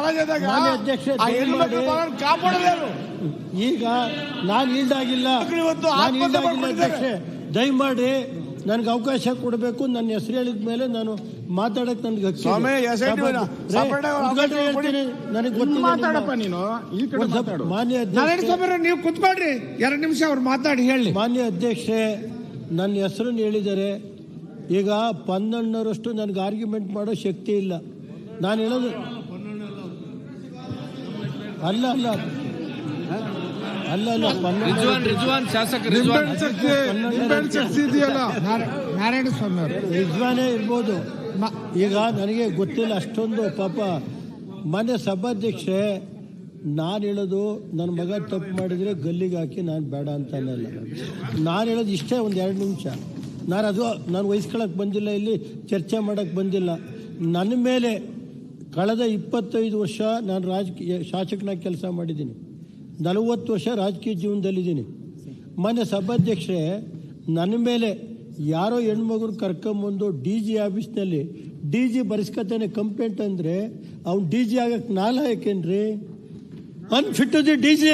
ಮಹಾರಾಜಾದಾಗ ಮಾನ್ಯ ಅಧ್ಯಕ್ಷ ಕಾಪಾಡೋದೇನು ಈಗ ನಾನು ಈಲ್ಡಾಗಿಲ್ಲ ಅಧ್ಯಕ್ಷ, ದಯಮಾಡಿ ನನಗೆ ಅವಕಾಶ ಕೊಡಬೇಕು. ನನ್ನ ಹೆಸರು ಹೇಳಿದ ಮೇಲೆ ನಾನು ಮಾತಾಡಕ್ಕೆ ನನಗೆ ನನಗೆ ಮಾತಾಡಪ್ಪ ನೀನು. ಮಾನ್ಯ ಅಧ್ಯಕ್ಷ, ನೀವು ಕುತ್ಕೊಳ್ರಿ 2 ನಿಮಿಷ ಅವ್ರು ಮಾತಾಡಿ ಹೇಳಿ. ಮಾನ್ಯ ಅಧ್ಯಕ್ಷೆ, ನನ್ನ ಹೆಸರನ್ನು ಹೇಳಿದ್ದಾರೆ. ಈಗ 12ರಷ್ಟು ನನಗೆ ಆರ್ಗ್ಯುಮೆಂಟ್ ಮಾಡೋ ಶಕ್ತಿ ಇಲ್ಲ. ನಾನು ಹೇಳೋದು ಅಲ್ಲ ಅಲ್ಲ ಅಲ್ಲ ಅಲ್ಲ ನಾರಾಯಣ ಸ್ವಾಮಿ ಅವರು ರಿಜ್ವಾನೇ ಇರ್ಬೋದು. ಈಗ ನನಗೆ ಗೊತ್ತಿಲ್ಲ ಅಷ್ಟೊಂದು. ಪಾಪ ಮಾನ್ಯ ಸಭಾಧ್ಯಕ್ಷೆ, ನಾನು ಹೇಳೋದು ನನ್ನ ಮಗ ತಪ್ಪು ಮಾಡಿದರೆ ಗಲ್ಲಿಗೆ ಹಾಕಿ ನಾನು ಬೇಡ ಅಂತ ಅನ್ನಲ್ಲ. ನಾನು ಹೇಳೋದು ಇಷ್ಟೇ, ಒಂದು 2 ನಿಮಿಷ. ನಾನು ವಹಿಸ್ಕೊಳ್ಳೋಕೆ ಬಂದಿಲ್ಲ, ಇಲ್ಲಿ ಚರ್ಚೆ ಮಾಡೋಕ್ಕೆ ಬಂದಿಲ್ಲ. ನನ್ನ ಮೇಲೆ ಕಳೆದ 25 ವರ್ಷ ನಾನು ರಾಜಕೀಯ ಶಾಸಕನಾಗಿ ಕೆಲಸ ಮಾಡಿದ್ದೀನಿ. 40 ವರ್ಷ ರಾಜಕೀಯ ಜೀವನದಲ್ಲಿದ್ದೀನಿ. ಮಾನ್ಯ ಸಭಾಧ್ಯಕ್ಷೆ, ನನ್ನ ಮೇಲೆ ಯಾರೋ ಹೆಣ್ಮಗುರು ಕರ್ಕೊಂಬಂದು DG ಆಫೀಸ್ನಲ್ಲಿ DG ಬರೆಸ್ಕೊತಾನೆ ಕಂಪ್ಲೇಂಟ್ ಅಂದರೆ ಅವ್ನು DG ಆಗಕ್ಕೆ ನಾಲಾಯಕೇನ್ರಿ? Unfit DG